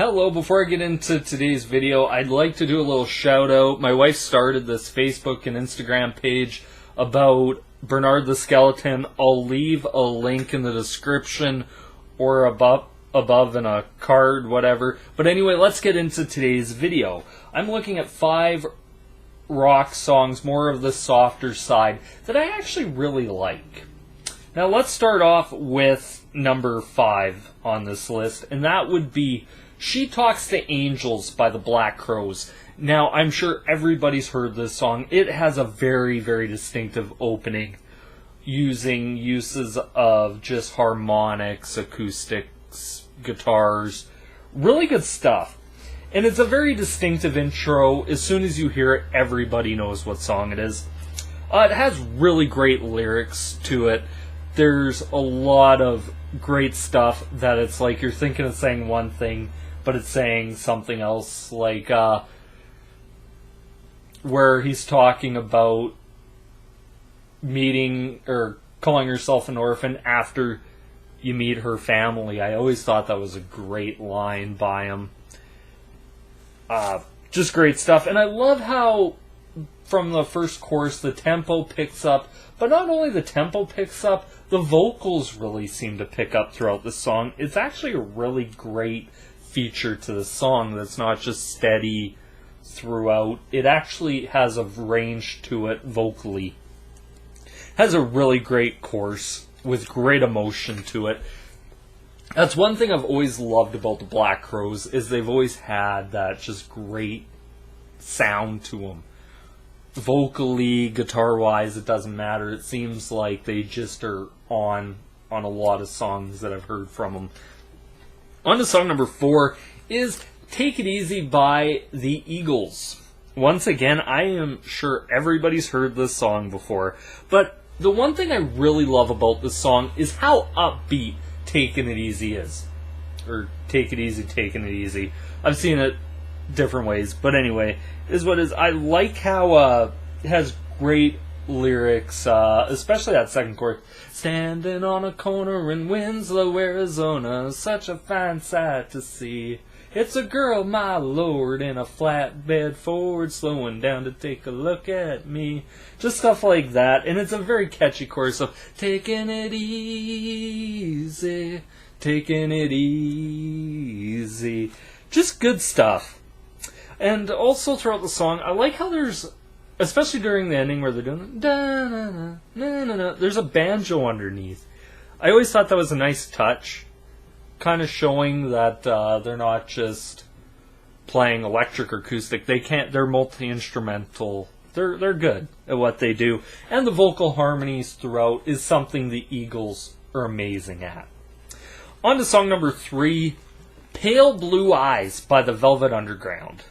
Hello, before I get into today's video, I'd like to do a little shout out. My wife started this Facebook and Instagram page about Bernard the Skeleton. I'll leave a link in the description or above in a card, whatever. But anyway, let's get into today's video. I'm looking at 5 rock songs, more of the softer side, that I actually really like. Now let's start off with number 5 on this list, and that would be She Talks to Angels by the Black Crowes. Now, I'm sure everybody's heard this song. It has a very, very distinctive opening, using uses of just harmonics, acoustics, guitars. Really good stuff. And it's a very distinctive intro. As soon as you hear it, everybody knows what song it is. It has really great lyrics to it. There's a lot of great stuff that it's like you're thinking of saying one thing, but it's saying something else, like where he's talking about meeting or calling herself an orphan after you meet her family. I always thought that was a great line by him. Just great stuff. And I love how from the first chorus the tempo picks up, but not only the tempo picks up, the vocals really seem to pick up throughout the song. It's actually a really great feature to the song that's not just steady throughout. It actually has a range to it vocally. Has a really great chorus with great emotion to it. That's one thing I've always loved about the Black Crowes, is they've always had that just great sound to them. Vocally, guitar-wise, it doesn't matter. It seems like they just are on a lot of songs that I've heard from them. On to song number 4 is Take It Easy by the Eagles. Once again, I am sure everybody's heard this song before, but the one thing I really love about this song is how upbeat Taking It Easy is. Or Take It Easy, Taking It Easy. I've seen it different ways, but anyway, is what is. I like how it has great lyrics, especially that second chorus. Standing on a corner in Winslow, Arizona, such a fine sight to see. It's a girl, my lord, in a flatbed Ford, slowing down to take a look at me. Just stuff like that, and it's a very catchy chorus of taking it easy, taking it easy. Just good stuff. And also throughout the song, I like how there's, especially during the ending where they're doing da-na-na, there's a banjo underneath. I always thought that was a nice touch, kind of showing that they're not just playing electric or acoustic. They're multi-instrumental. They're good at what they do. And the vocal harmonies throughout is something the Eagles are amazing at. On to song number 3, Pale Blue Eyes by the Velvet Underground.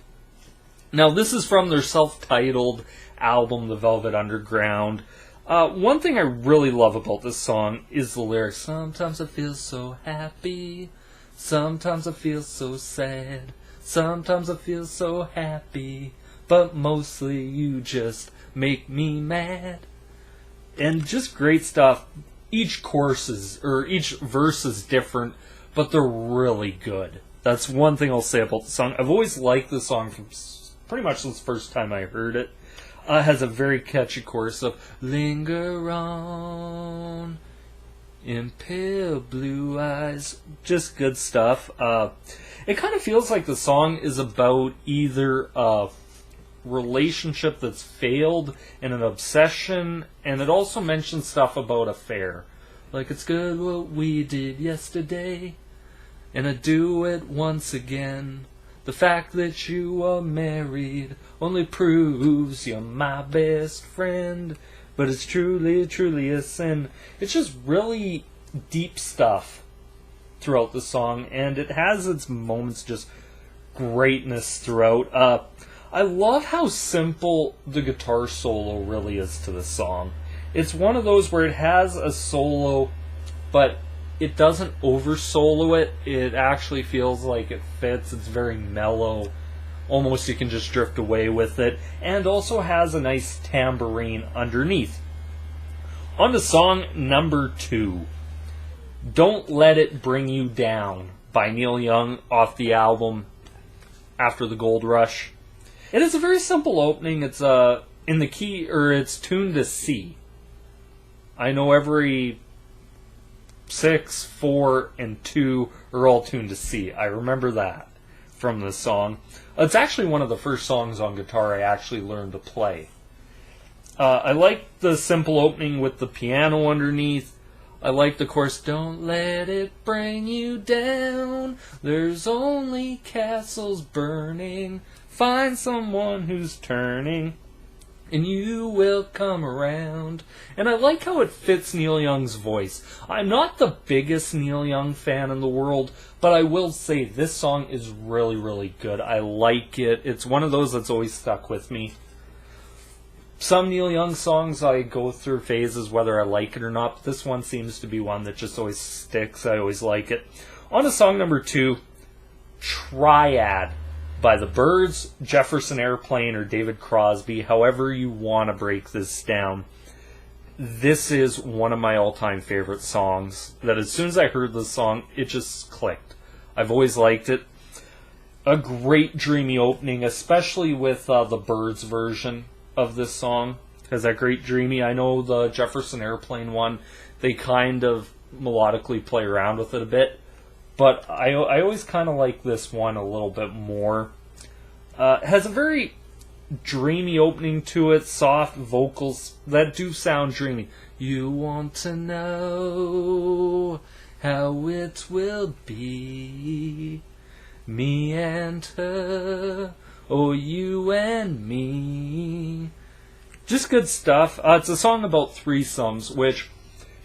Now, this is from their self-titled album, The Velvet Underground. One thing I really love about this song is the lyrics. Sometimes I feel so happy, sometimes I feel so sad, sometimes I feel so happy, but mostly you just make me mad. And just great stuff. Each verse is different, but they're really good. That's one thing I'll say about the song. I've always liked the song from pretty much since the first time I heard it. It has a very catchy chorus of linger on in pale blue eyes. Just good stuff. It kind of feels like the song is about either a relationship that's failed and an obsession, and it also mentions stuff about affair. Like, it's good what we did yesterday, and I'd do it once again. The fact that you are married only proves you're my best friend, but it's truly, truly a sin. It's just really deep stuff throughout the song, and it has its moments just greatness throughout. I love how simple the guitar solo really is to the song. It's one of those where it has a solo, but it doesn't over-solo it. It actually feels like it fits. It's very mellow. Almost you can just drift away with it. And also has a nice tambourine underneath. On to song number 2. Don't Let It Bring You Down by Neil Young off the album After the Gold Rush. It is a very simple opening. It's in the key, or it's tuned to C. I know every 6, 4, and 2 are all tuned to C. I remember that from this song. It's actually one of the first songs on guitar I actually learned to play. I like the simple opening with the piano underneath. I like the chorus, don't let it bring you down. There's only castles burning. Find someone who's turning, and you will come around. And I like how it fits Neil Young's voice. I'm not the biggest Neil Young fan in the world, but I will say this song is really, really good. I like it. It's one of those that's always stuck with me. Some Neil Young songs I go through phases whether I like it or not, but this one seems to be one that just always sticks. I always like it. On to song number 2, Triad, by the Byrds, Jefferson Airplane, or David Crosby, however you want to break this down. This is one of my all-time favorite songs, that as soon as I heard this song, it just clicked. I've always liked it. A great dreamy opening, especially with the Byrds version of this song. Has that great dreamy. I know the Jefferson Airplane one, they kind of melodically play around with it a bit, but I always kind of like this one a little bit more. It has a very dreamy opening to it, soft vocals that do sound dreamy. You want to know how it will be, me and her, or you and me. Just good stuff. It's a song about threesomes, which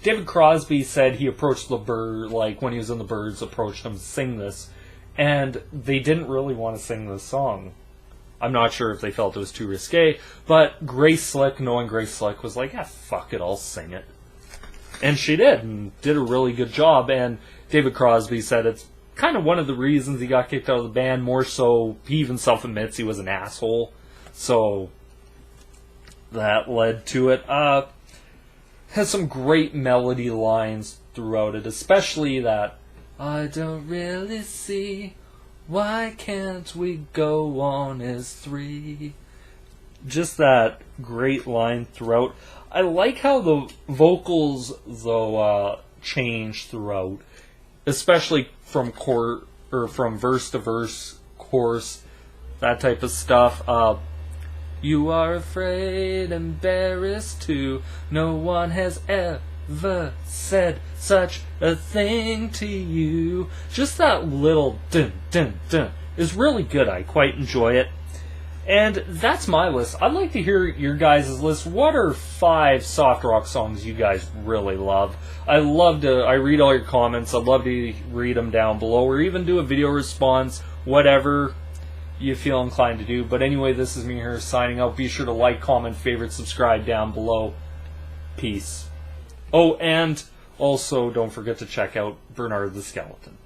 David Crosby said he approached the Byrds, like when he was in the Byrds, approached him to sing this, and they didn't really want to sing this song. I'm not sure if they felt it was too risque, but Grace Slick, knowing Grace Slick, was like, fuck it, I'll sing it. And she did, and did a really good job, and David Crosby said it's kind of one of the reasons he got kicked out of the band, more so, he even self-admits he was an asshole, so that led to it. Has some great melody lines throughout it, especially that, I don't really see, why can't we go on as three? Just that great line throughout. I like how the vocals, though, change throughout, especially from from verse to verse, chorus, that type of stuff. You are afraid, embarrassed too. No one has ever said such a thing to you. Just that little dun dun dun is really good. I quite enjoy it. And that's my list. I'd like to hear your guys' list. What are 5 soft rock songs you guys really love? I read all your comments. I'd love to read them down below, or even do a video response, whatever you feel inclined to do. But anyway, this is me here signing out. Be sure to like, comment, favorite, subscribe down below. Peace. Oh, and also don't forget to check out Bernard the Skeleton.